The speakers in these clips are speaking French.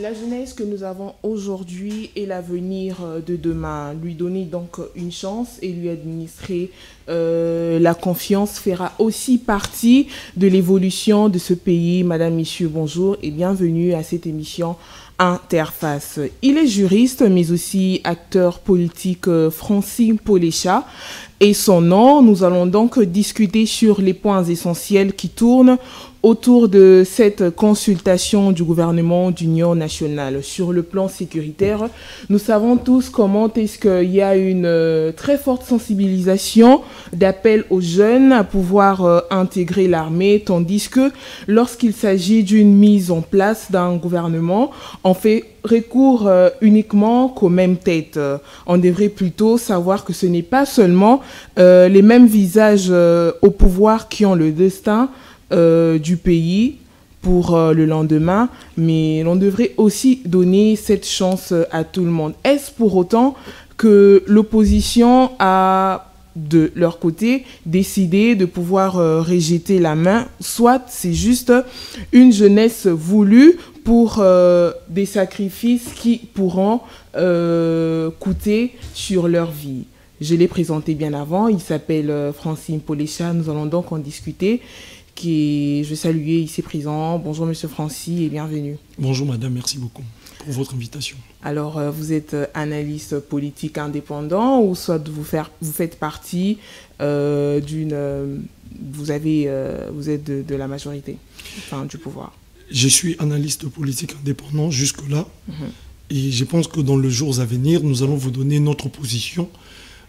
La jeunesse que nous avons aujourd'hui est l'avenir de demain. Lui donner donc une chance et lui administrer la confiance fera aussi partie de l'évolution de ce pays. Madame, Messieurs, bonjour et bienvenue à cette émission Interface. Il est juriste mais aussi acteur politique Francine Polécha. Et son nom, nous allons donc discuter sur les points essentiels qui tournent autour de cette consultation du gouvernement d'union nationale. Sur le plan sécuritaire, nous savons tous comment est-ce qu'il y a une très forte sensibilisation d'appel aux jeunes à pouvoir intégrer l'armée, tandis que lorsqu'il s'agit d'une mise en place d'un gouvernement, on fait recours uniquement qu'aux mêmes têtes. On devrait plutôt savoir que ce n'est pas seulement les mêmes visages au pouvoir qui ont le destin du pays pour le lendemain, mais l'on devrait aussi donner cette chance à tout le monde. Est-ce pour autant que l'opposition a, de leur côté, décidé de pouvoir rejeter la main, soit c'est juste une jeunesse voulue pour des sacrifices qui pourront coûter sur leur vie? Je l'ai présenté bien avant, il s'appelle Francine Polécha, nous allons donc en discuter. Je vais saluer ici présent. Bonjour Monsieur Francis et bienvenue. Bonjour Madame, merci beaucoup pour votre invitation. Alors, vous êtes analyste politique indépendant ou soit vous faites partie d'une... vous êtes de la majorité, enfin du pouvoir? Je suis analyste politique indépendant jusque-là. Et je pense que dans les jours à venir, nous allons vous donner notre position.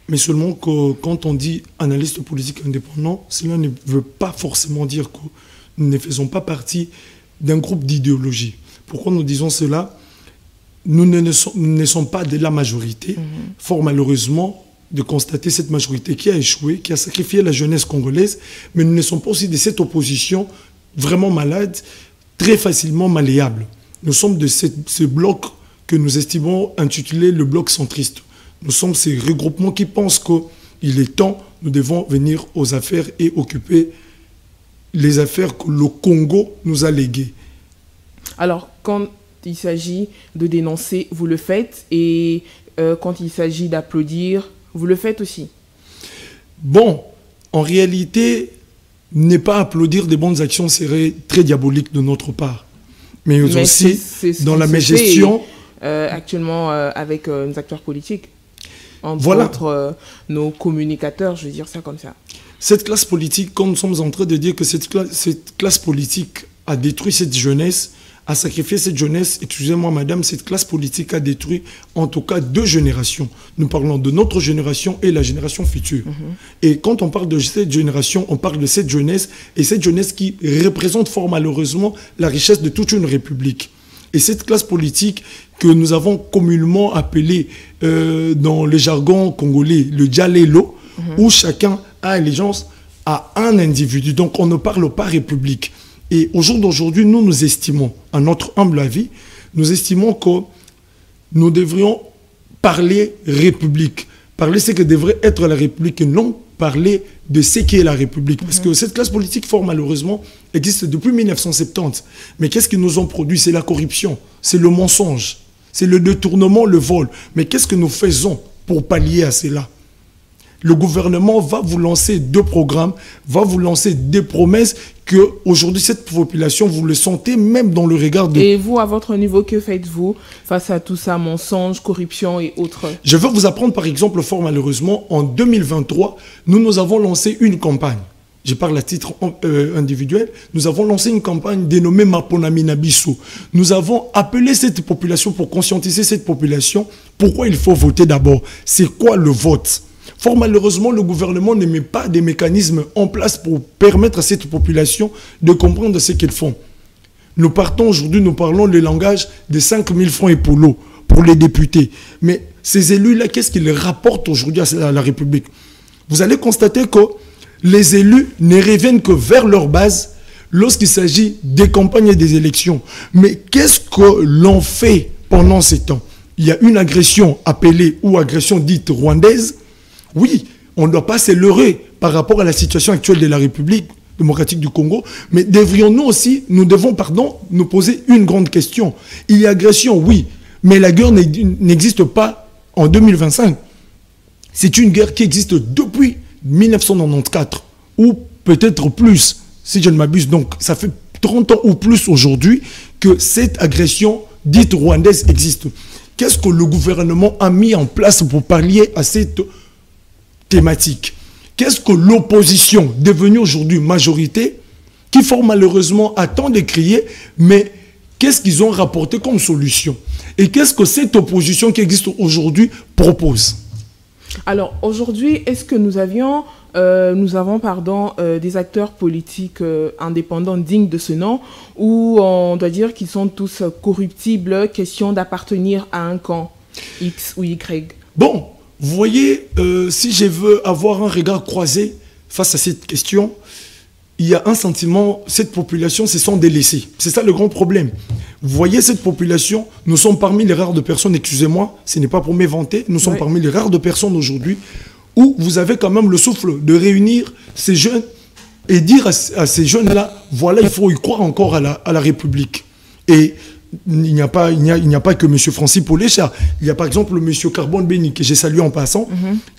Mais seulement que quand on dit analyste politique indépendant, cela ne veut pas forcément dire que nous ne faisons pas partie d'un groupe d'idéologie. Pourquoi nous disons cela? Nous ne sommes pas de la majorité. Fort malheureusement de constater cette majorité qui a échoué, qui a sacrifié la jeunesse congolaise, mais nous ne sommes pas aussi de cette opposition vraiment malade, très facilement malléable. Nous sommes de ce bloc que nous estimons intitulé le bloc centriste. Nous sommes ces regroupements qui pensent qu'il est temps, nous devons venir aux affaires et occuper les affaires que le Congo nous a léguées. Alors, quand il s'agit de dénoncer, vous le faites, et quand il s'agit d'applaudir, vous le faites aussi? Bon, en réalité, ne pas applaudir des bonnes actions serait très diabolique de notre part. Mais aussi, dans la gestion... actuellement, avec nos acteurs politiques. Entre autres, nos communicateurs, je veux dire ça comme ça. Cette classe politique, comme nous sommes en train de dire que cette classe politique a détruit cette jeunesse, a sacrifié cette jeunesse, excusez-moi madame, cette classe politique a détruit en tout cas 2 générations. Nous parlons de notre génération et la génération future. Et quand on parle de cette génération, on parle de cette jeunesse, et cette jeunesse qui représente fort malheureusement la richesse de toute une république. Et cette classe politique que nous avons communément appelée dans le jargon congolais, le Djalelo, où chacun a allégeance à un individu. Donc on ne parle pas république. Et au jour d'aujourd'hui, nous estimons, à notre humble avis, nous estimons que nous devrions parler république. Parler ce que devrait être la république et non parler de ce qu'est la République. Parce que cette classe politique, fort malheureusement, existe depuis 1970. Mais qu'est-ce qu'ils nous ont produit? C'est la corruption, c'est le mensonge, c'est le détournement, le vol. Mais qu'est-ce que nous faisons pour pallier à cela? Le gouvernement va vous lancer 2 programmes, va vous lancer des promesses que aujourd'hui cette population, vous le sentez même dans le regard de... Et vous, à votre niveau, que faites-vous face à tout ça, mensonges, corruption et autres? Je veux vous apprendre par exemple, fort malheureusement, en 2023, nous avons lancé une campagne. Je parle à titre individuel. Nous avons lancé une campagne dénommée Maponami Nabiso. Nous avons appelé cette population pour conscientiser cette population. Pourquoi il faut voter d'abord? C'est quoi le vote? Fort malheureusement, le gouvernement ne met pas des mécanismes en place pour permettre à cette population de comprendre ce qu'ils font. Nous partons aujourd'hui, nous parlons le langage de 5 000 francs et pour l'eau, pour les députés. Mais ces élus-là, qu'est-ce qu'ils rapportent aujourd'hui à la République? Vous allez constater que les élus ne reviennent que vers leur base lorsqu'il s'agit des campagnes et des élections. Mais qu'est-ce que l'on fait pendant ces temps? Il y a une agression appelée ou agression dite rwandaise. Oui, on ne doit pas se leurrer par rapport à la situation actuelle de la République. démocratique du Congo, mais nous devons nous poser une grande question. Il y a agression, oui, mais la guerre n'existe pas en 2025. C'est une guerre qui existe depuis 1994, ou peut-être plus, si je ne m'abuse. Donc, ça fait 30 ans ou plus aujourd'hui que cette agression dite rwandaise existe. Qu'est-ce que le gouvernement a mis en place pour pallier à cette thématique? Qu'est-ce que l'opposition, devenue aujourd'hui majorité, qui fort malheureusement attend de crier, mais qu'est-ce qu'ils ont rapporté comme solution? Et qu'est-ce que cette opposition qui existe aujourd'hui propose? Alors aujourd'hui, est-ce que nous avons des acteurs politiques indépendants dignes de ce nom, ou on doit dire qu'ils sont tous corruptibles, question d'appartenir à un camp X ou Y? Bon, vous voyez, si je veux avoir un regard croisé face à cette question, il y a un sentiment, cette population se sent délaissée. C'est ça le grand problème. Vous voyez, cette population, nous sommes parmi les rares de personnes, excusez-moi, ce n'est pas pour m'éventer, nous sommes parmi les rares de personnes aujourd'hui où vous avez quand même le souffle de réunir ces jeunes et dire à ces jeunes-là, voilà, il faut y croire encore à la République. Et il n'y a pas que M. Francis Polécha. Il y a par exemple M. Carbone Béni, que j'ai salué en passant,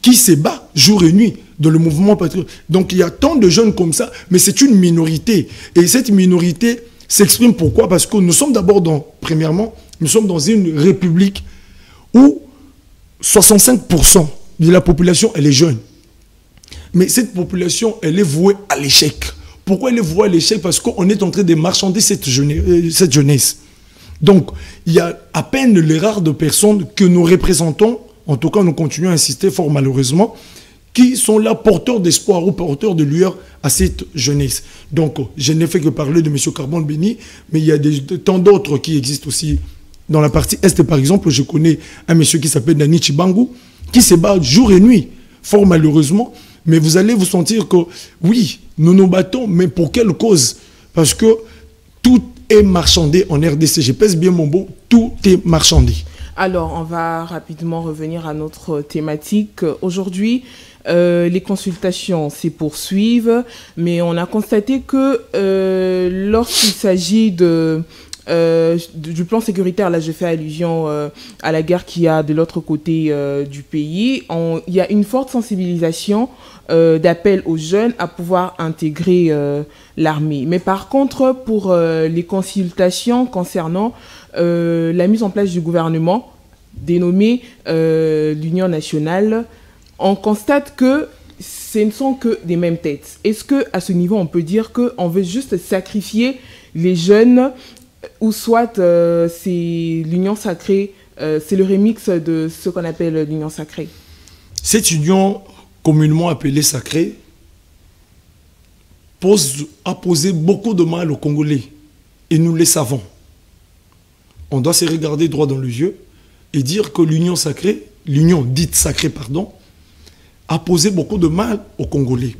qui se bat jour et nuit dans le mouvement patriotique. Donc il y a tant de jeunes comme ça, mais c'est une minorité. Et cette minorité s'exprime pourquoi? Parce que nous sommes d'abord premièrement, nous sommes dans une république où 65% de la population, elle est jeune. Mais cette population, elle est vouée à l'échec. Pourquoi elle est vouée à l'échec? Parce qu'on est en train de marchander cette jeunesse. Donc, il y a à peine les rares de personnes que nous représentons, en tout cas nous continuons à insister fort malheureusement, qui sont là porteurs d'espoir ou porteurs de lueur à cette jeunesse. Donc, je n'ai fait que parler de M. Carbone Béni, mais il y a tant d'autres qui existent aussi. Dans la partie Est, par exemple, je connais un monsieur qui s'appelle Nani Chibangu, qui se bat jour et nuit, fort malheureusement, mais vous allez vous sentir que, oui, nous nous battons, mais pour quelle cause? Parce que tout est marchandé en RDC. Je pèse bien mon mot, tout est marchandé. Alors, on va rapidement revenir à notre thématique. Aujourd'hui, les consultations se poursuivent, mais on a constaté que lorsqu'il s'agit du plan sécuritaire, là je fais allusion à la guerre qu'il y a de l'autre côté du pays, il y a une forte sensibilisation d'appel aux jeunes à pouvoir intégrer l'armée. Mais par contre, pour les consultations concernant la mise en place du gouvernement, dénommé l'Union nationale, on constate que ce ne sont que des mêmes têtes. Est-ce qu'à ce niveau, on peut dire qu'on veut juste sacrifier les jeunes, ou soit c'est l'union sacrée, c'est le remix de ce qu'on appelle l'union sacrée? Cette union communément appelée sacrée a posé beaucoup de mal aux Congolais. Et nous le savons. On doit se regarder droit dans les yeux et dire que l'union sacrée, l'union dite sacrée, pardon, a posé beaucoup de mal aux Congolais.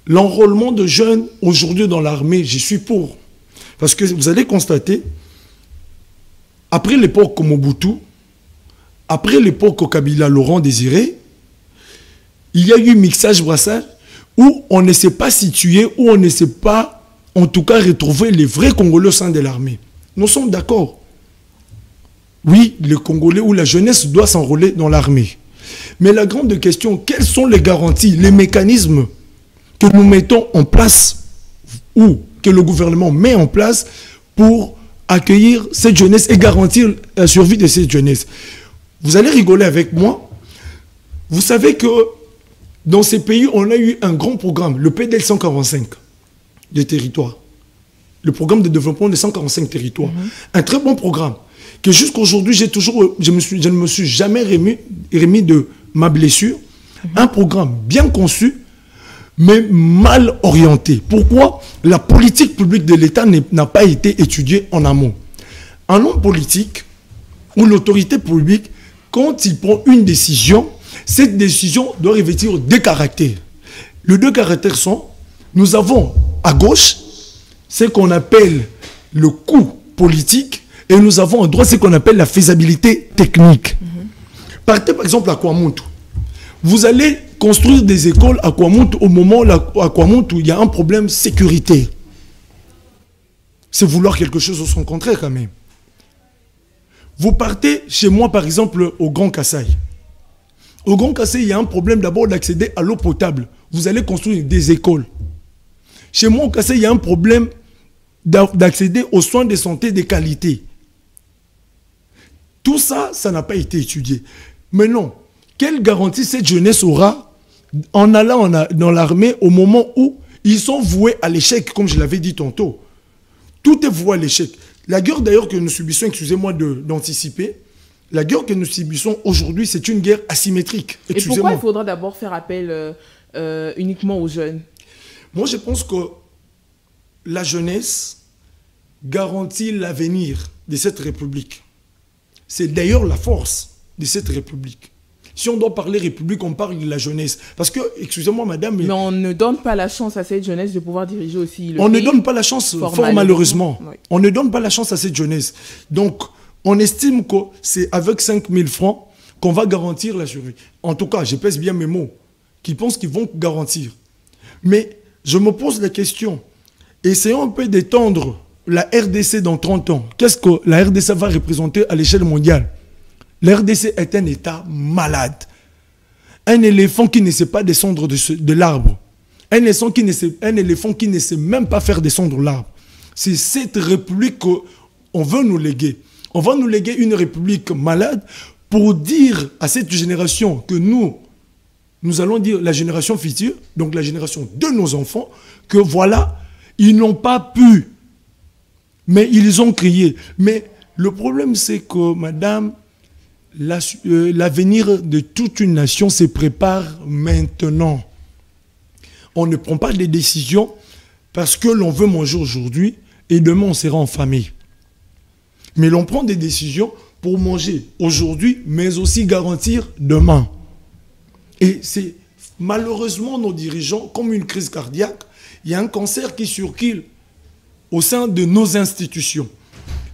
L'enrôlement de jeunes aujourd'hui dans l'armée, j'y suis pour. Parce que vous allez constater, après l'époque Mobutu, après l'époque Kabila, Laurent Désiré, il y a eu mixage brassage où on ne s'est pas situé, où on ne s'est pas, en tout cas, retrouvé les vrais Congolais au sein de l'armée. Nous sommes d'accord. Oui, les Congolais ou la jeunesse doit s'enrôler dans l'armée. Mais la grande question, quelles sont les garanties, les mécanismes que nous mettons en place ou que le gouvernement met en place pour accueillir cette jeunesse et garantir la survie de cette jeunesse? Vous allez rigoler avec moi. Vous savez que dans ces pays, on a eu un grand programme, le PDL 145 des territoires. Le programme de développement des 145 territoires. Un très bon programme. Que jusqu'aujourd'hui, je ne me suis jamais remis de ma blessure. Un programme bien conçu, mais mal orienté. Pourquoi? La politique publique de l'État n'a pas été étudiée en amont. Un homme politique ou l'autorité publique, quand il prend une décision, cette décision doit revêtir deux caractères. Les deux caractères sont, nous avons à gauche ce qu'on appelle le coût politique et nous avons à droite ce qu'on appelle la faisabilité technique. Partez par exemple à Kouamontou. Vous allez construire des écoles à Kouamountou au moment où à Kouamountou, il y a un problème sécuritaire. C'est vouloir quelque chose au son contraire quand même. Vous partez chez moi par exemple au Grand Kassai. Au Grand Kassai, il y a un problème d'abord d'accéder à l'eau potable. Vous allez construire des écoles. Chez moi au Kassai, il y a un problème d'accéder aux soins de santé de qualité. Tout ça, ça n'a pas été étudié. Mais non, quelle garantie cette jeunesse aura en allant dans l'armée au moment où ils sont voués à l'échec, comme je l'avais dit tantôt. Tout est voué à l'échec. La guerre d'ailleurs que nous subissons, excusez-moi d'anticiper, la guerre que nous subissons aujourd'hui, c'est une guerre asymétrique. Et pourquoi il faudra d'abord faire appel uniquement aux jeunes? Moi, je pense que la jeunesse garantit l'avenir de cette République. C'est d'ailleurs la force de cette République. Si on doit parler République, on parle de la jeunesse. Parce que, excusez-moi madame... Mais on ne donne pas la chance à cette jeunesse de pouvoir diriger aussi le pays. On ne donne pas la chance, fort malheureusement. Oui. On ne donne pas la chance à cette jeunesse. Donc, on estime que c'est avec 5 000 francs qu'on va garantir la survie. En tout cas, je pèse bien mes mots, qui pensent qu'ils vont garantir. Mais je me pose la question, essayons un peu d'étendre la RDC dans 30 ans. Qu'est-ce que la RDC va représenter à l'échelle mondiale? La RDC est un État malade. Un éléphant qui ne sait pas descendre de l'arbre. Un éléphant qui ne sait même pas faire descendre l'arbre. C'est cette République qu'on veut nous léguer. On va nous léguer une République malade pour dire à cette génération que nous allons dire la génération future, donc la génération de nos enfants, que voilà, ils n'ont pas pu, mais ils ont crié. Mais le problème, c'est que, madame, l'avenir de toute une nation se prépare maintenant. On ne prend pas des décisions parce que l'on veut manger aujourd'hui et demain on sera en famille. Mais l'on prend des décisions pour manger aujourd'hui, mais aussi garantir demain. Et c'est malheureusement nos dirigeants, comme une crise cardiaque, il y a un cancer qui circule au sein de nos institutions.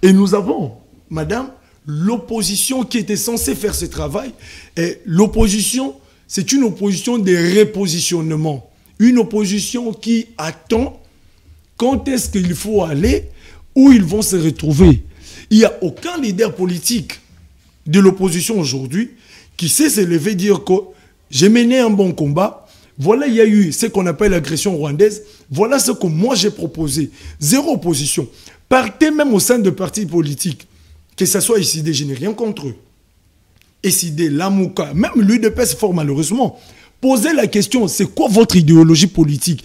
Et nous avons, madame, l'opposition qui était censée faire ce travail. Et l'opposition, c'est une opposition de repositionnement. Une opposition qui attend quand est-ce qu'il faut aller, où ils vont se retrouver. Il n'y a aucun leader politique de l'opposition aujourd'hui qui sait se lever et dire que j'ai mené un bon combat. Voilà, il y a eu ce qu'on appelle l'agression rwandaise. Voilà ce que moi j'ai proposé. Zéro opposition. Partez même au sein de partis politiques. Que ce soit SID, je n'ai rien contre eux. SID, Lamouka, même l'UDPS fort malheureusement. Posez la question, c'est quoi votre idéologie politique?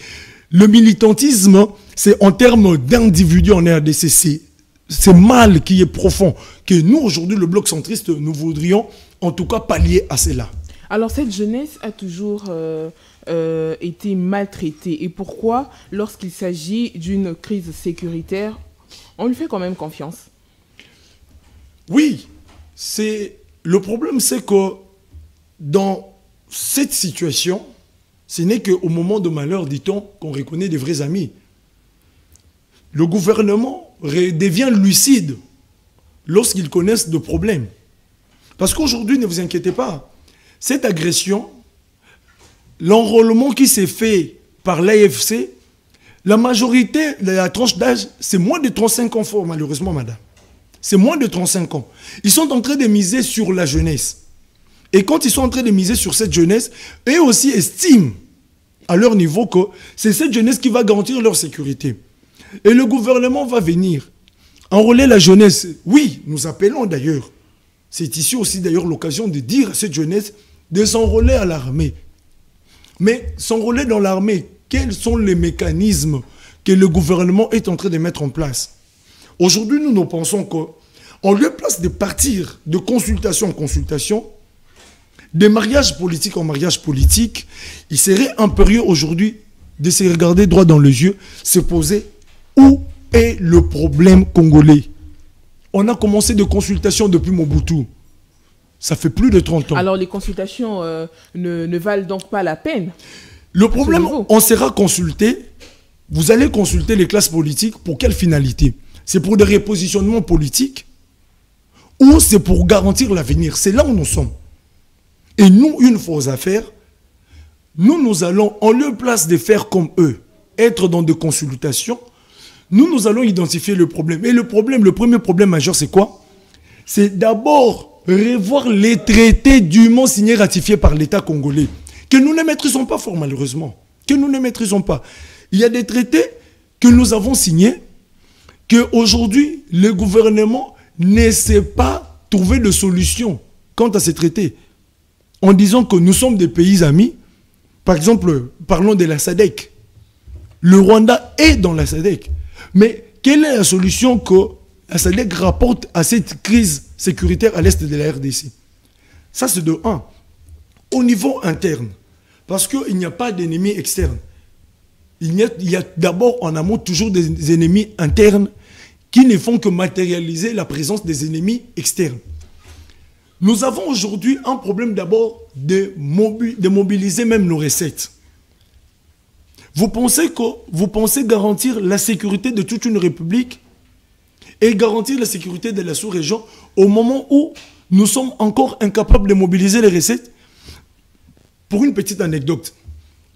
Le militantisme, c'est en termes d'individus en RDC. C'est mal qui est profond. Que nous, aujourd'hui, le bloc centriste, nous voudrions en tout cas pallier à cela. Alors, cette jeunesse a toujours été maltraitée. Et pourquoi, lorsqu'il s'agit d'une crise sécuritaire, on lui fait quand même confiance? Oui, le problème, c'est que dans cette situation, ce n'est qu'au moment de malheur, dit-on, qu'on reconnaît des vrais amis. Le gouvernement devient lucide lorsqu'ils connaissent de problèmes. Parce qu'aujourd'hui, ne vous inquiétez pas, cette agression, l'enrôlement qui s'est fait par l'AFC, la majorité de la tranche d'âge, c'est moins de 35 ans fort, malheureusement, madame. C'est moins de 35 ans. Ils sont en train de miser sur la jeunesse. Et quand ils sont en train de miser sur cette jeunesse, eux aussi estiment à leur niveau que c'est cette jeunesse qui va garantir leur sécurité. Et le gouvernement va venir enrôler la jeunesse. Oui, nous appelons d'ailleurs. C'est ici aussi d'ailleurs l'occasion de dire à cette jeunesse de s'enrôler à l'armée. Mais s'enrôler dans l'armée, quels sont les mécanismes que le gouvernement est en train de mettre en place? Aujourd'hui, nous pensons qu'en lieu place de partir de consultation en consultation, de mariage politique en mariage politique, il serait impérieux aujourd'hui de se regarder droit dans les yeux, se poser où est le problème congolais. On a commencé des consultations depuis Mobutu. Ça fait plus de 30 ans. Alors les consultations ne valent donc pas la peine? Le problème, on sera consulté. Vous allez consulter les classes politiques pour quelle finalité? C'est pour des repositionnements politiques ou c'est pour garantir l'avenir? C'est là où nous sommes. Et nous, une fois aux affaires, nous allons, en leur place de faire comme eux, être dans des consultations, nous allons identifier le problème. Et le premier problème majeur, c'est quoi? C'est d'abord revoir les traités dûment signés, ratifiés par l'État congolais, que nous ne maîtrisons pas fort, malheureusement. Que nous ne maîtrisons pas. Il y a des traités que nous avons signés, qu'aujourd'hui, le gouvernement ne sait pas trouver de solution quant à ces traités. En disant que nous sommes des pays amis, par exemple, parlons de la SADC. Le Rwanda est dans la SADC. Mais quelle est la solution que la SADC rapporte à cette crise sécuritaire à l'est de la RDC? Ça, c'est de 1. Au niveau interne, parce qu'il n'y a pas d'ennemis externes. Il y a d'abord en amont toujours des ennemis internes qui ne font que matérialiser la présence des ennemis externes. Nous avons aujourd'hui un problème d'abord de mobiliser même nos recettes. Vous pensez garantir la sécurité de toute une république et garantir la sécurité de la sous-région au moment où nous sommes encore incapables de mobiliser les recettes? Pour une petite anecdote,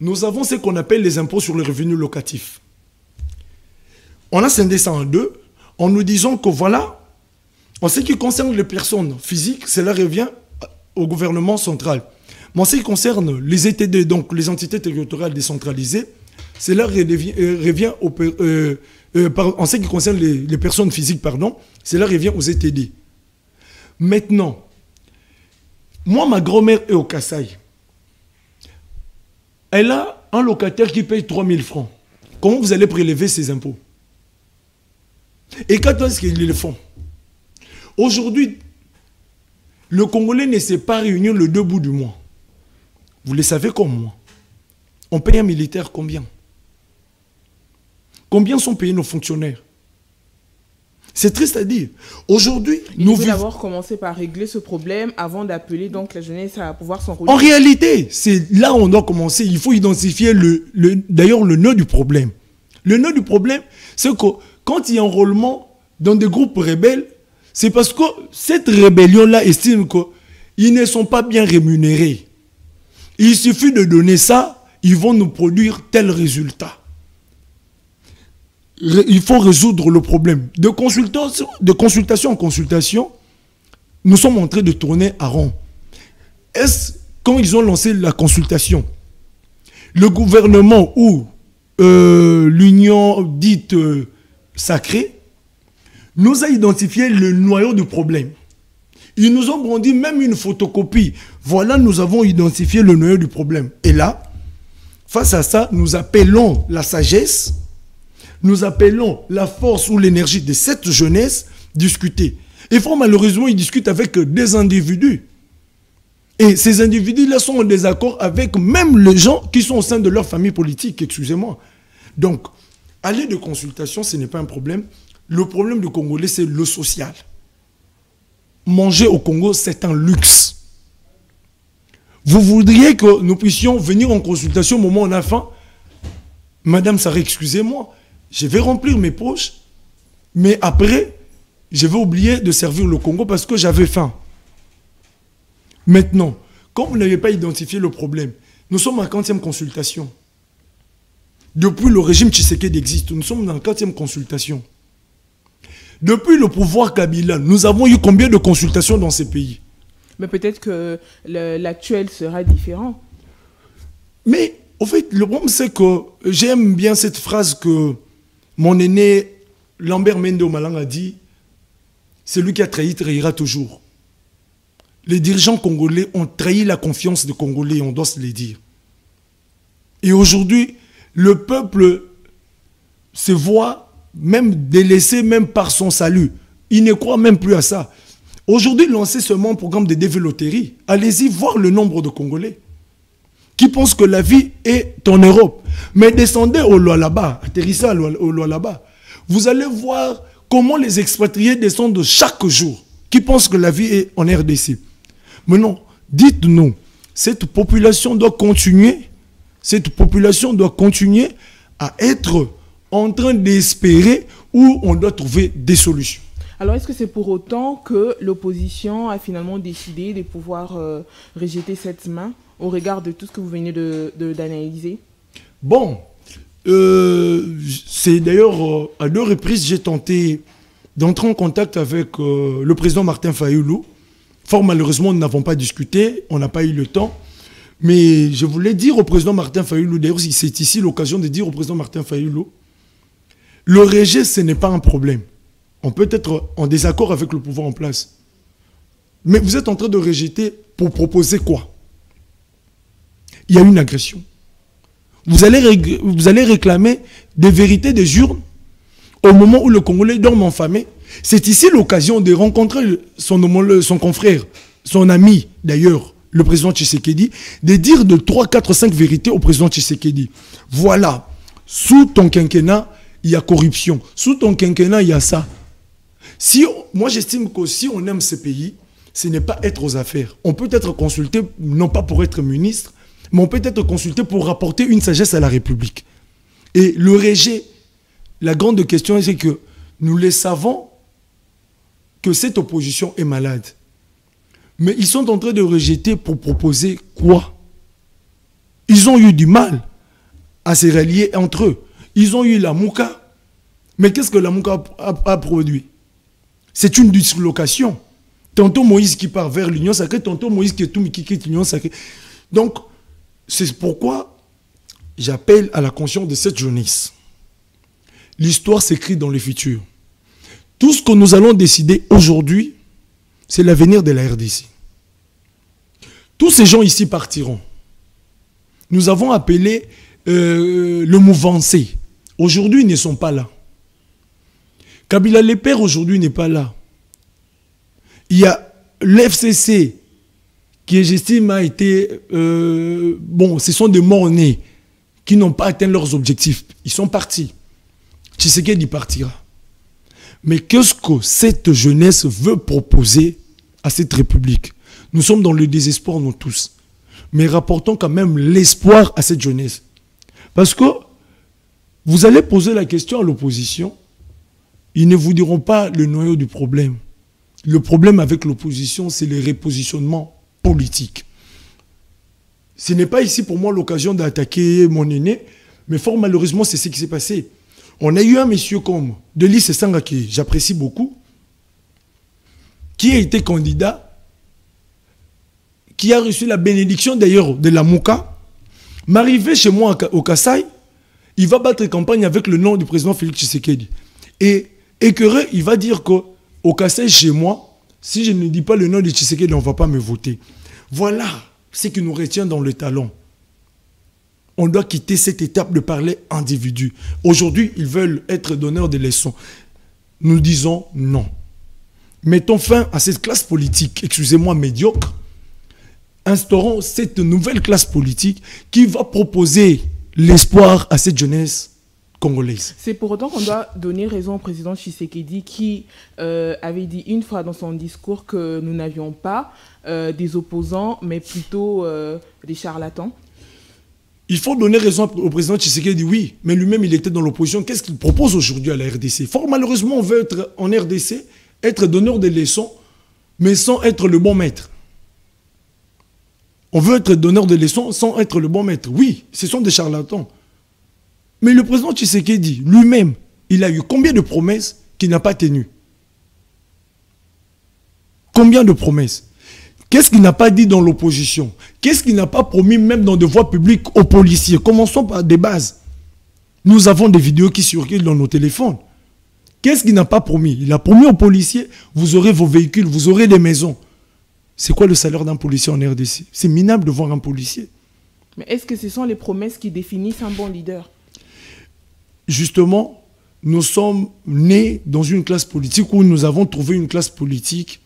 nous avons ce qu'on appelle les impôts sur les revenus locatifs. On a scindé ça en deux en nous disant que voilà, en ce qui concerne les personnes physiques, cela revient au gouvernement central. Mais en ce qui concerne les ETD, donc les entités territoriales décentralisées, cela revient en ce qui concerne les personnes physiques, pardon, cela revient aux ETD. Maintenant, moi, ma grand-mère est au Kasaï. Elle a un locataire qui paye 3 000 francs. Comment vous allez prélever ces impôts? Et quand est-ce qu'ils le font? Aujourd'hui, le Congolais ne sait pas réunir le 2 bouts du mois. Vous le savez comme moi. On paye un militaire combien? Combien sont payés nos fonctionnaires? C'est triste à dire. Aujourd'hui, nous devons d'abord commencer par régler ce problème avant d'appeler donc la jeunesse à pouvoir s'enrôler. En réalité, c'est là où on doit commencer. Il faut identifier d'ailleurs le nœud du problème. Le nœud du problème, c'est que quand il y a enrôlement dans des groupes rebelles, c'est parce que cette rébellion-là estime qu'ils ne sont pas bien rémunérés. Il suffit de donner ça, ils vont nous produire tel résultat. Il faut résoudre le problème. De consultation en consultation, nous sommes en train de tourner à rond. Quand ils ont lancé la consultation, le gouvernement ou l'union dite sacrée nous a identifié le noyau du problème. Ils nous ont brandi même une photocopie. Voilà, nous avons identifié le noyau du problème. Et là, face à ça, nous appelons la sagesse, nous appelons la force ou l'énergie de cette jeunesse discuter. Et fort malheureusement, ils discutent avec des individus. Et ces individus-là sont en désaccord avec même les gens qui sont au sein de leur famille politique, excusez-moi. Donc, aller de consultation, ce n'est pas un problème. Le problème du Congolais, c'est le social. Manger au Congo, c'est un luxe. Vous voudriez que nous puissions venir en consultation au moment où on a faim? Madame Sarah, excusez-moi, je vais remplir mes poches, mais après, je vais oublier de servir le Congo parce que j'avais faim. Maintenant, comme vous n'avez pas identifié le problème, nous sommes en 40e consultation. Depuis le régime Tshisekedi existe, nous sommes dans la 40e consultation. Depuis le pouvoir Kabila, nous avons eu combien de consultations dans ces pays? Mais peut-être que l'actuel sera différent. Mais, au fait, le problème, c'est que j'aime bien cette phrase que mon aîné Lambert Mende Omalang a dit, celui qui a trahi trahira toujours. Les dirigeants congolais ont trahi la confiance des Congolais, on doit se le dire. Et aujourd'hui, le peuple se voit même délaissé même par son salut. Il ne croit même plus à ça. Aujourd'hui, lancez seulement un programme de dévéloterie. Allez-y voir le nombre de Congolais qui pensent que la vie est en Europe. Mais descendez au Lualaba, atterrissez au Lualaba. Vous allez voir comment les expatriés descendent chaque jour, qui pensent que la vie est en RDC. Maintenant, dites-nous, cette population doit continuer à être en train d'espérer où on doit trouver des solutions. Alors, est-ce que c'est pour autant que l'opposition a finalement décidé de pouvoir rejeter cette main au regard de tout ce que vous venez d'analyser? Bon, c'est d'ailleurs à 2 reprises, j'ai tenté d'entrer en contact avec le président Martin Fayulu. Fort malheureusement, nous n'avons pas discuté, on n'a pas eu le temps. Mais je voulais dire au président Martin Fayulu, d'ailleurs c'est ici l'occasion de dire au président Martin Fayulu, le rejet, ce n'est pas un problème. On peut être en désaccord avec le pouvoir en place. Mais vous êtes en train de rejeter pour proposer quoi? Il y a une agression. Vous allez réclamer des vérités des urnes au moment où le Congolais dorme enfamé. C'est ici l'occasion de rencontrer son confrère, son ami d'ailleurs, le président Tshisekedi, de dire de 3, 4, 5 vérités au président Tshisekedi. Voilà, sous ton quinquennat, il y a corruption. Sous ton quinquennat, il y a ça. Moi, j'estime que si on aime ce pays, ce n'est pas être aux affaires. On peut être consulté, non pas pour être ministre, mais on peut être consulté pour rapporter une sagesse à la République. Et le rejet, la grande question, c'est que nous le savons que cette opposition est malade. Mais ils sont en train de rejeter pour proposer quoi? Ils ont eu du mal à se rallier entre eux. Ils ont eu la Mouka. Mais qu'est-ce que la Mouka a produit? C'est une dislocation. Tantôt Moïse qui part vers l'Union sacrée, tantôt Moïse qui quitte l'Union sacrée. Donc, c'est pourquoi j'appelle à la conscience de cette jeunesse. L'histoire s'écrit dans le futur. Tout ce que nous allons décider aujourd'hui, c'est l'avenir de la RDC. Tous ces gens ici partiront. Nous avons appelé le mouvement C. Aujourd'hui, ils ne sont pas là. Kabila Lepère, aujourd'hui, n'est pas là. Il y a l'FCC, qui, j'estime, a été... bon, ce sont des morts-nés qui n'ont pas atteint leurs objectifs. Ils sont partis. Tshisekedi partira. Mais qu'est-ce que cette jeunesse veut proposer à cette République? Nous sommes dans le désespoir, nous tous. Mais rapportons quand même l'espoir à cette jeunesse. Parce que vous allez poser la question à l'opposition, ils ne vous diront pas le noyau du problème. Le problème avec l'opposition, c'est le repositionnement politique. Ce n'est pas ici pour moi l'occasion d'attaquer mon aîné, mais fort malheureusement, c'est ce qui s'est passé. On a eu un monsieur comme Delis Sanga, que j'apprécie beaucoup, qui a été candidat, qui a reçu la bénédiction d'ailleurs de la Mouka. M'arriver chez moi au Kassai, il va battre campagne avec le nom du président Félix Tshisekedi. Et écœuré, il va dire qu'au Kassai, chez moi, si je ne dis pas le nom de Tshisekedi, on ne va pas me voter. Voilà ce qui nous retient dans le talon. On doit quitter cette étape de parler individu. Aujourd'hui, ils veulent être donneurs de leçons. Nous disons non. Mettons fin à cette classe politique, excusez-moi, médiocre. Instaurons cette nouvelle classe politique qui va proposer l'espoir à cette jeunesse congolaise. C'est pour autant qu'on doit donner raison au président Tshisekedi qui avait dit une fois dans son discours que nous n'avions pas des opposants, mais plutôt des charlatans. Il faut donner raison au président Tshisekedi, oui, mais lui-même, il était dans l'opposition. Qu'est-ce qu'il propose aujourd'hui à la RDC? Fort malheureusement, on veut être en RDC, être donneur de leçons, mais sans être le bon maître. On veut être donneur de leçons sans être le bon maître. Oui, ce sont des charlatans. Mais le président Tshisekedi, lui-même, il a eu combien de promesses qu'il n'a pas tenues? Combien de promesses? Qu'est-ce qu'il n'a pas dit dans l'opposition? Qu'est-ce qu'il n'a pas promis même dans des voies publiques aux policiers? Commençons par des bases. Nous avons des vidéos qui circulent dans nos téléphones. Qu'est-ce qu'il n'a pas promis? Il a promis aux policiers, vous aurez vos véhicules, vous aurez des maisons. C'est quoi le salaire d'un policier en RDC? C'est minable de voir un policier. Mais est-ce que ce sont les promesses qui définissent un bon leader? Justement, nous sommes nés dans une classe politique où nous avons trouvé une classe politique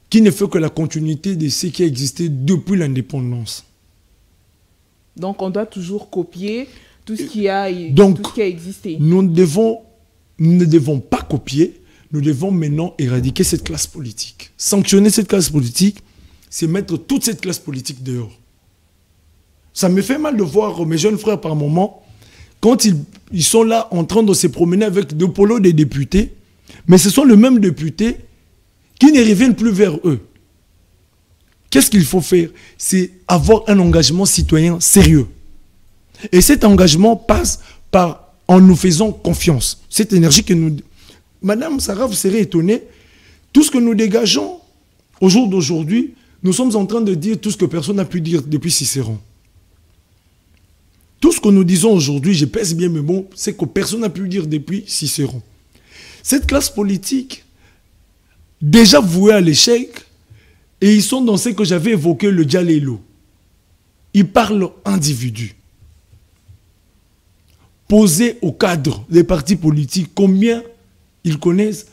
qui ne fait que la continuité de ce qui a existé depuis l'indépendance. Donc on doit toujours copier tout ce qui a existé. Nous ne devons pas copier, nous devons maintenant éradiquer cette classe politique. Sanctionner cette classe politique, c'est mettre toute cette classe politique dehors. Ça me fait mal de voir mes jeunes frères par moment, quand ils sont là en train de se promener avec deux polos des députés, mais ce sont les mêmes députés qui ne reviennent plus vers eux. qu'est-ce qu'il faut faire? C'est avoir un engagement citoyen sérieux. Et cet engagement passe en nous faisant confiance. Cette énergie que nous... Madame Sarah, vous serez étonnée, tout ce que nous dégageons au jour d'aujourd'hui, nous sommes en train de dire tout ce que personne n'a pu dire depuis Cicéron. Tout ce que nous disons aujourd'hui, je pèse bien mes mots, c'est que personne n'a pu dire depuis Cicéron. Cette classe politique, déjà vouée à l'échec, et ils sont dans ce que j'avais évoqué, le Djalélo. Ils parlent individus. Posez au cadre des partis politiques combien ils connaissent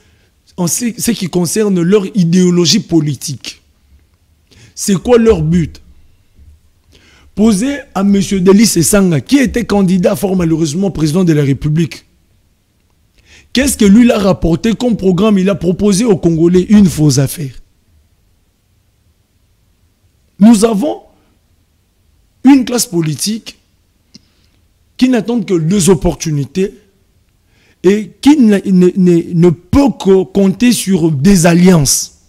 en ce qui concerne leur idéologie politique. C'est quoi leur but? Posez à M. Delis Esanga, qui était candidat fort malheureusement président de la République. Qu'est-ce que lui a rapporté comme programme? Il a proposé aux Congolais une fausse affaire. Nous avons une classe politique qui n'attend que deux opportunités et qui ne peut que compter sur des alliances.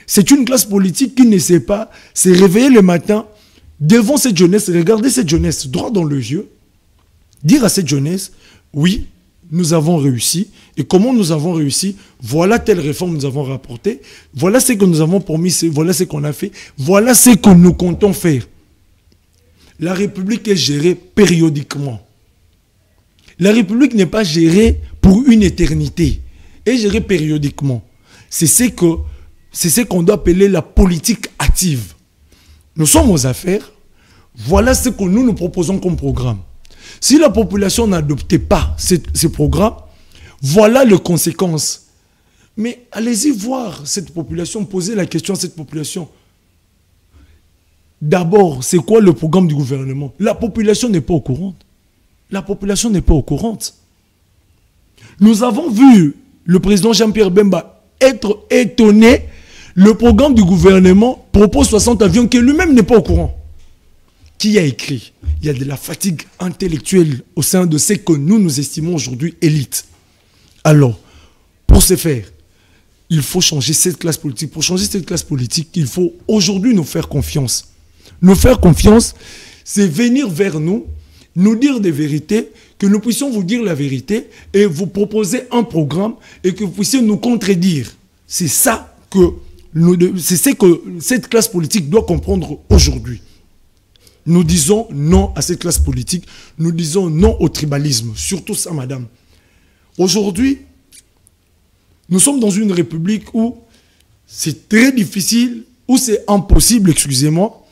C'est une classe politique qui ne sait pas se réveiller le matin devant cette jeunesse, regarder cette jeunesse droit dans les yeux, dire à cette jeunesse, oui, nous avons réussi. Et comment nous avons réussi? Voilà telle réforme nous avons rapportée. Voilà ce que nous avons promis, voilà ce qu'on a fait. Voilà ce que nous comptons faire. La République est gérée périodiquement. La République n'est pas gérée pour une éternité. Elle est gérée périodiquement. C'est ce qu'on doit appeler la politique active. Nous sommes aux affaires. Voilà ce que nous proposons comme programme. Si la population n'adoptait pas ce programme, voilà les conséquences. Mais allez-y voir cette population, posez la question à cette population. D'abord, c'est quoi le programme du gouvernement? La population n'est pas au courant. La population n'est pas au courant. Nous avons vu le président Jean-Pierre Bemba être étonné. Le programme du gouvernement propose 60 avions que lui-même n'est pas au courant. Qui a écrit? Il y a de la fatigue intellectuelle au sein de ce que nous estimons aujourd'hui élite. Alors, pour ce faire, il faut changer cette classe politique. Pour changer cette classe politique, il faut aujourd'hui nous faire confiance. Nous faire confiance, c'est venir vers nous, nous dire des vérités, que nous puissions vous dire la vérité et vous proposer un programme et que vous puissiez nous contredire. C'est ça c'est ce que cette classe politique doit comprendre aujourd'hui. Nous disons non à cette classe politique, nous disons non au tribalisme, surtout ça, madame. Aujourd'hui, nous sommes dans une république où c'est très difficile, où c'est impossible, excusez-moi,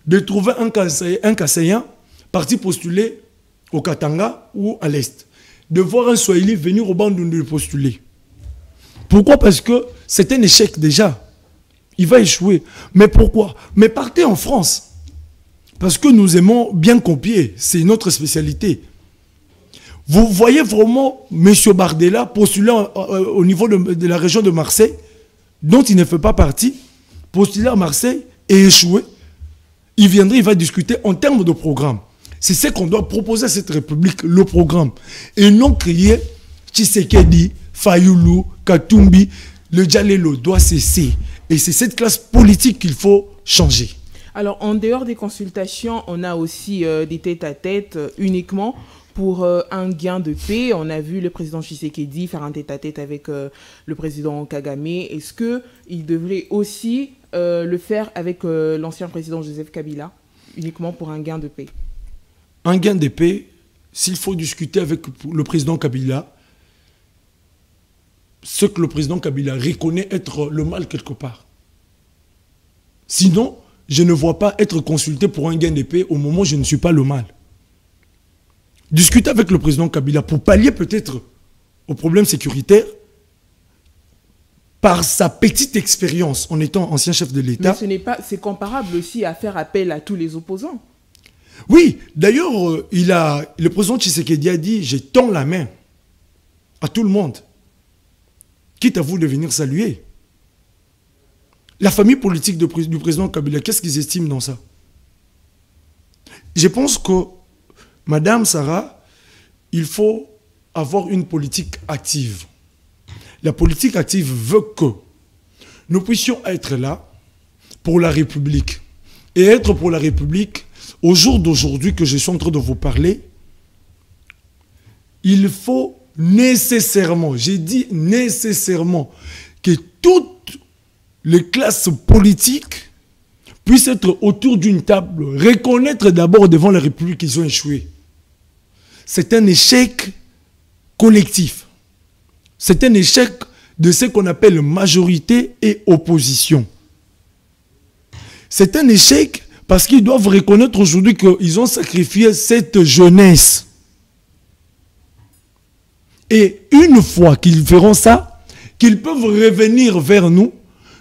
de trouver un Kassaïen parti postuler au Katanga ou à l'Est. De voir un Swahili venir au Bandundu de postuler. Pourquoi? Parce que c'est un échec déjà. Il va échouer. Mais pourquoi? Mais partez en France. Parce que nous aimons bien copier. C'est notre spécialité. Vous voyez vraiment M. Bardella postuler au niveau de la région de Marseille, dont il ne fait pas partie, postuler à Marseille et échouer. Il viendrait, il va discuter en termes de programme. C'est ce qu'on doit proposer à cette République, le programme. Et non crier Tshisekedi, Fayoulou, Katumbi, le Djalélo doit cesser. Et c'est cette classe politique qu'il faut changer. Alors, en dehors des consultations, on a aussi des tête-à-tête uniquement pour un gain de paix. On a vu le président Tshisekedi faire un tête-à-tête avec le président Kagame. Est-ce qu'il devrait aussi le faire avec l'ancien président Joseph Kabila, uniquement pour un gain de paix? Un gain de paix, s'il faut discuter avec le président Kabila, ce que le président Kabila reconnaît être le mal quelque part. Sinon, je ne vois pas être consulté pour un gain de paix au moment où je ne suis pas le mal. Discuter avec le président Kabila pour pallier peut-être au problème sécuritaire par sa petite expérience en étant ancien chef de l'État. Mais c'est comparable aussi à faire appel à tous les opposants. Oui, d'ailleurs, le président Tshisekedi a dit « Je tends la main à tout le monde, quitte à vous de venir saluer ». La famille politique du président Kabila, qu'est-ce qu'ils estiment dans ça? Je pense que, Madame Sarah, il faut avoir une politique active. La politique active veut que nous puissions être là pour la République. Et être pour la République, au jour d'aujourd'hui que je suis en train de vous parler, il faut nécessairement, j'ai dit nécessairement, que toutes les classes politiques puissent être autour d'une table, reconnaître d'abord devant la République qu'ils ont échoué. C'est un échec collectif. C'est un échec de ce qu'on appelle majorité et opposition. C'est un échec parce qu'ils doivent reconnaître aujourd'hui qu'ils ont sacrifié cette jeunesse. Et une fois qu'ils feront ça, qu'ils peuvent revenir vers nous,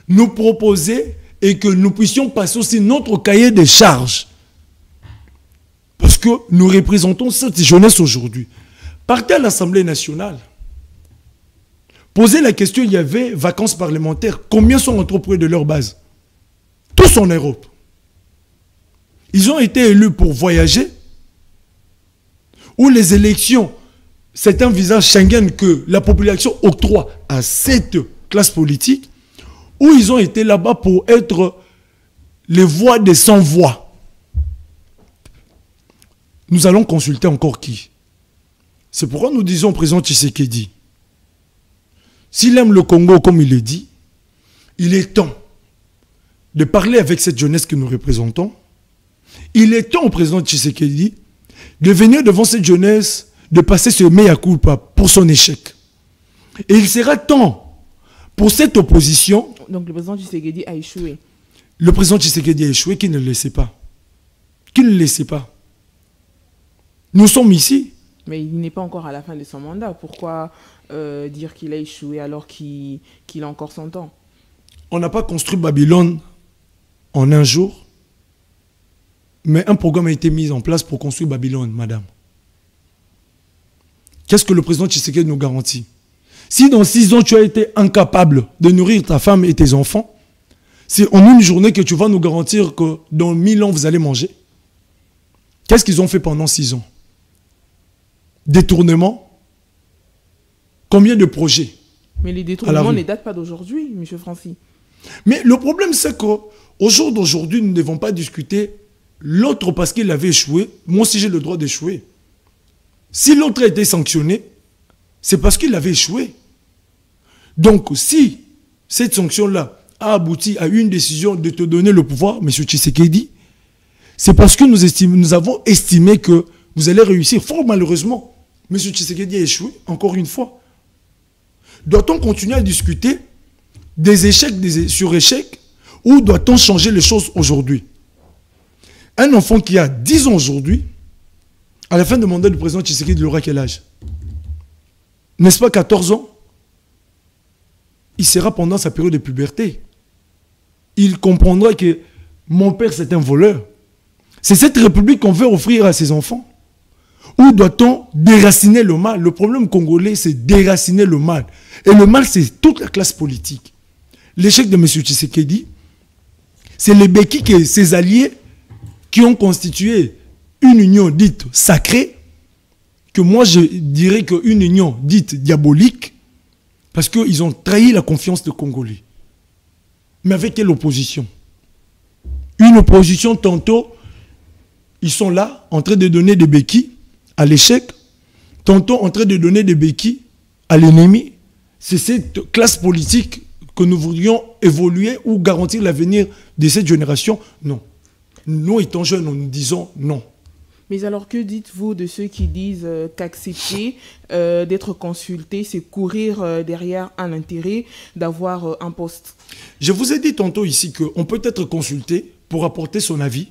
nous proposer et que nous puissions passer aussi notre cahier de charges. Parce que nous représentons cette jeunesse aujourd'hui. Partez à l'Assemblée nationale. Posez la question, il y avait vacances parlementaires. Combien sont rentrés auprès de leur base? Tous en Europe. Ils ont été élus pour voyager. Ou les élections, c'est un visa Schengen que la population octroie à cette classe politique. Ou ils ont été là-bas pour être les voix des sans-voix. Nous allons consulter encore qui? C'est pourquoi nous disons au président Tshisekedi, s'il aime le Congo comme il le dit, il est temps de parler avec cette jeunesse que nous représentons. Il est temps au président Tshisekedi de venir devant cette jeunesse, de passer ce mea culpa pour son échec. Et il sera temps pour cette opposition. Donc le président Tshisekedi a échoué. Le président Tshisekedi a échoué, qui ne le laissait pas. Qui ne le laissait pas. Nous sommes ici. Mais il n'est pas encore à la fin de son mandat. Pourquoi dire qu'il a échoué alors qu'il a encore son temps? On n'a pas construit Babylone en un jour, mais un programme a été mis en place pour construire Babylone, madame. Qu'est-ce que le président Tshisekedi nous garantit? Si dans 6 ans, tu as été incapable de nourrir ta femme et tes enfants, c'est en une journée que tu vas nous garantir que dans 1000 ans, vous allez manger. Qu'est-ce qu'ils ont fait pendant 6 ans? Détournement. Combien de projets? Mais les détournements ne datent pas d'aujourd'hui, M. Francis. Mais le problème, c'est qu'au jour d'aujourd'hui, nous ne devons pas discuter l'autre parce qu'il avait échoué. Moi aussi, j'ai le droit d'échouer. Si l'autre a été sanctionné, c'est parce qu'il avait échoué. Donc, si cette sanction-là a abouti à une décision de te donner le pouvoir, M. Tshisekedi, c'est parce que nous avons estimé que vous allez réussir. Fort malheureusement, M. Tshisekedi a échoué, encore une fois. Doit-on continuer à discuter des échecs sur échecs ou doit-on changer les choses aujourd'hui? Un enfant qui a 10 ans aujourd'hui, à la fin du mandat du président Tshisekedi, il aura quel âge? N'est-ce pas 14 ans? Il sera pendant sa période de puberté. Il comprendra que mon père c'est un voleur. C'est cette république qu'on veut offrir à ses enfants. Ou doit-on déraciner le mal? Le problème congolais, c'est déraciner le mal. Et le mal, c'est toute la classe politique. L'échec de M. Tshisekedi, c'est les béquilles que ses alliés qui ont constitué une union dite sacrée, que moi je dirais qu'une union dite diabolique, parce qu'ils ont trahi la confiance des Congolais. Mais avec quelle opposition? Une opposition, tantôt, ils sont là, en train de donner des béquilles à l'échec, tantôt en train de donner des béquilles à l'ennemi. C'est cette classe politique que nous voudrions évoluer ou garantir l'avenir de cette génération. Non. Nous, étant jeunes, nous disons non. Mais alors, que dites-vous de ceux qui disent qu'accepter d'être consulté, c'est courir derrière un intérêt d'avoir un poste? Je vous ai dit tantôt ici qu'on peut être consulté pour apporter son avis,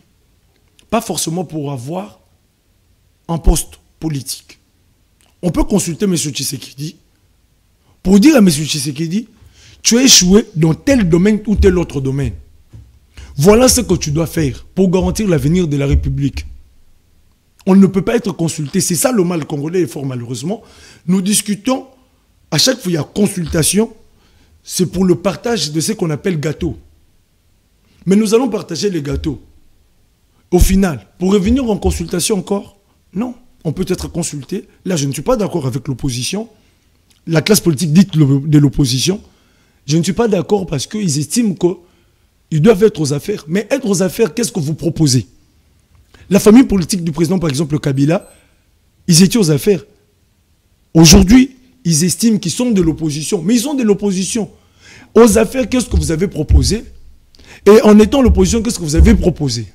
pas forcément pour avoir un poste politique. On peut consulter M. Tshisekedi pour dire à M. Tshisekedi, tu as échoué dans tel domaine ou tel autre domaine. Voilà ce que tu dois faire pour garantir l'avenir de la République. On ne peut pas être consulté. C'est ça le mal congolais, et fort malheureusement. Nous discutons, à chaque fois il y a consultation, c'est pour le partage de ce qu'on appelle gâteau. Mais nous allons partager les gâteaux. Au final, pour revenir en consultation encore, non. On peut être consulté. Là, je ne suis pas d'accord avec l'opposition. La classe politique dite de l'opposition. Je ne suis pas d'accord parce qu'ils estiment Ils doivent être aux affaires. Mais être aux affaires, qu'est-ce que vous proposez? La famille politique du président, par exemple, Kabila, ils étaient aux affaires. Aujourd'hui, ils estiment qu'ils sont de l'opposition. Mais ils sont de l'opposition. Aux affaires, qu'est-ce que vous avez proposé? Et en étant l'opposition, qu'est-ce que vous avez proposé?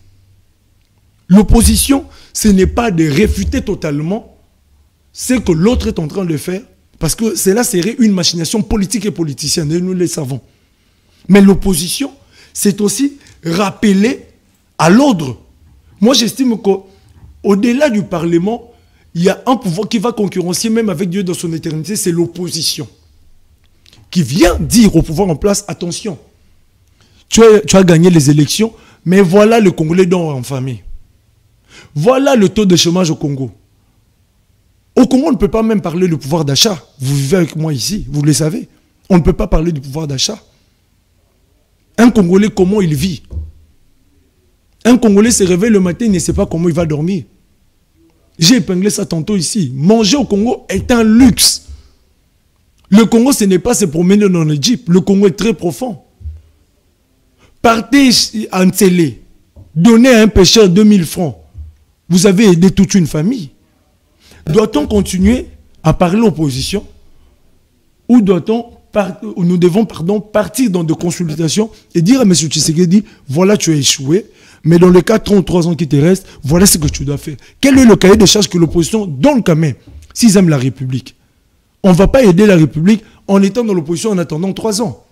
L'opposition, ce n'est pas de réfuter totalement ce que l'autre est en train de faire, parce que cela serait une machination politique et politicienne, et nous le savons. Mais l'opposition, c'est aussi rappeler à l'ordre. Moi, j'estime qu'au-delà du Parlement, il y a un pouvoir qui va concurrencer même avec Dieu dans son éternité, c'est l'opposition. Qui vient dire au pouvoir en place, attention, tu as gagné les élections, mais voilà le Congolais dont en famille. Voilà le taux de chômage au Congo. Au Congo, on ne peut pas même parler du pouvoir d'achat. Vous vivez avec moi ici, vous le savez. On ne peut pas parler du pouvoir d'achat. Un Congolais, comment il vit? Un Congolais se réveille le matin, il ne sait pas comment il va dormir. J'ai épinglé ça tantôt ici. Manger au Congo est un luxe. Le Congo, ce n'est pas se promener dans l'Égypte. Le Congo est très profond. Partez en Tsélé, donnez à un pêcheur 2000 francs. Vous avez aidé toute une famille. Doit-on continuer à parler opposition? Ou nous devons partir dans des consultations et dire à M. Tshisekedi, voilà, tu as échoué, mais dans les 33 ans qui te restent, voilà ce que tu dois faire. Quel est le cahier des charges que l'opposition donne quand même, s'ils aiment la République? On ne va pas aider la République en étant dans l'opposition en attendant 3 ans.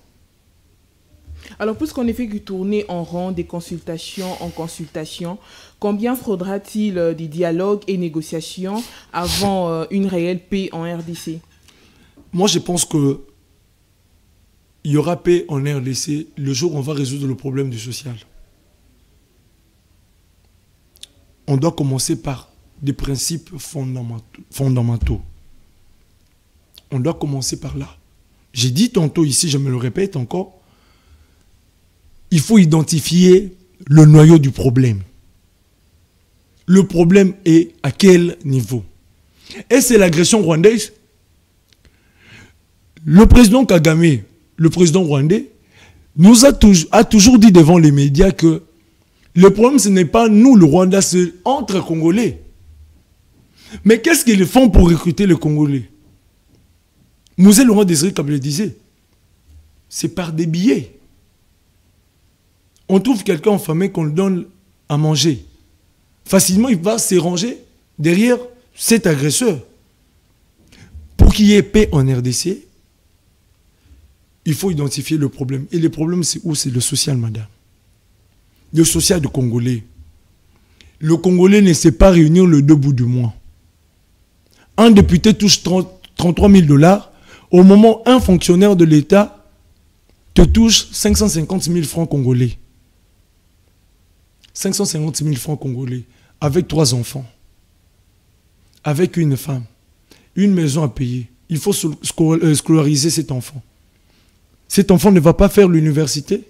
Alors, puisqu'on ne fait que tourner en rond des consultations en consultation, combien faudra-t-il des dialogues et négociations avant une réelle paix en RDC? Moi, je pense qu'il y aura paix en RDC le jour où on va résoudre le problème du social. On doit commencer par des principes fondamentaux. On doit commencer par là. J'ai dit tantôt ici, je me le répète encore, il faut identifier le noyau du problème. Le problème est à quel niveau? Et c'est l'agression rwandaise. Le président Kagame, le président rwandais, nous a toujours dit devant les médias que le problème, ce n'est pas nous, le Rwanda, c'est entre Congolais. Mais qu'est-ce qu'ils font pour recruter les Congolais? Moselle Laurent Désiré Kabila disait, c'est par des billets. On trouve quelqu'un en famille qu'on lui donne à manger. Facilement, il va se ranger derrière cet agresseur. Pour qu'il y ait paix en RDC, il faut identifier le problème. Et le problème, c'est où? C'est le social, madame. Le social du Congolais. Le Congolais ne sait pas réunir le 2 bouts du mois. Un député touche 33 000 $. Au moment, un fonctionnaire de l'État te touche 550 000 francs congolais. 550 000 francs congolais, avec 3 enfants, avec une femme, une maison à payer. Il faut scolariser cet enfant. Cet enfant ne va pas faire l'université.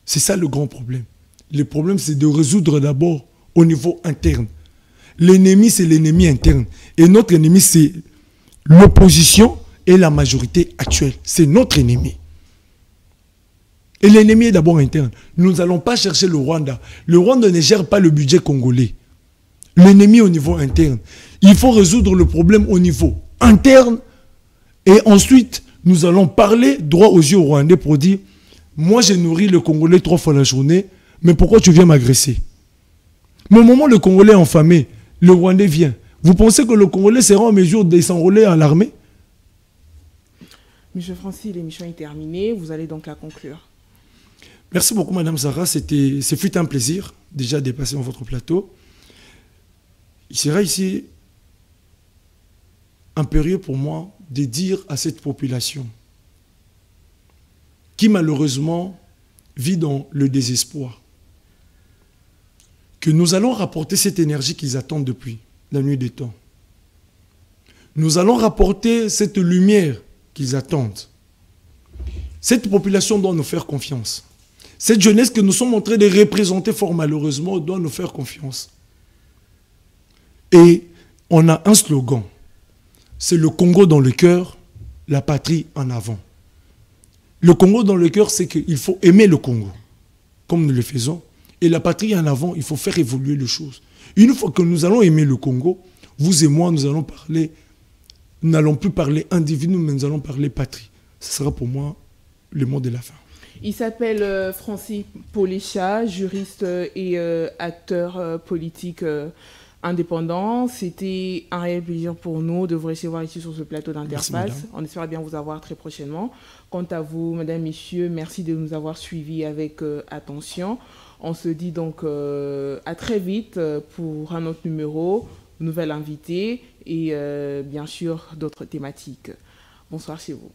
C'est ça le grand problème. Le problème, c'est de résoudre d'abord au niveau interne. L'ennemi, c'est l'ennemi interne. Et notre ennemi, c'est l'opposition et la majorité actuelle. C'est notre ennemi. Et l'ennemi est d'abord interne. Nous n'allons pas chercher le Rwanda. Le Rwanda ne gère pas le budget congolais. L'ennemi au niveau interne. Il faut résoudre le problème au niveau interne. Et ensuite, nous allons parler droit aux yeux au Rwandais pour dire, moi j'ai nourri le Congolais 3 fois la journée, mais pourquoi tu viens m'agresser? Mais au moment où le Congolais est enfamé, le Rwandais vient. Vous pensez que le Congolais sera en mesure de s'enrôler à l'armée? Monsieur Francis, l'émission est terminée. Vous allez donc la conclure. Merci beaucoup, Madame Sarah. Ce fut un plaisir déjà de passer dans votre plateau. Il sera ici impérieux pour moi de dire à cette population qui malheureusement vit dans le désespoir que nous allons rapporter cette énergie qu'ils attendent depuis la nuit des temps. Nous allons rapporter cette lumière qu'ils attendent. Cette population doit nous faire confiance. Cette jeunesse que nous sommes en train de représenter fort malheureusement doit nous faire confiance. Et on a un slogan. C'est le Congo dans le cœur, la patrie en avant. Le Congo dans le cœur, c'est qu'il faut aimer le Congo, comme nous le faisons. Et la patrie en avant, il faut faire évoluer les choses. Une fois que nous allons aimer le Congo, vous et moi, nous n'allons plus parler individu, mais nous allons parler patrie. Ce sera pour moi le mot de la fin. Il s'appelle Francis Polécha, juriste et acteur politique indépendant. C'était un réel plaisir pour nous de vous recevoir ici sur ce plateau d'Interface. On espère bien vous avoir très prochainement. Quant à vous, mesdames, messieurs, merci de nous avoir suivis avec attention. On se dit donc à très vite pour un autre numéro, nouvel invité et bien sûr d'autres thématiques. Bonsoir chez vous.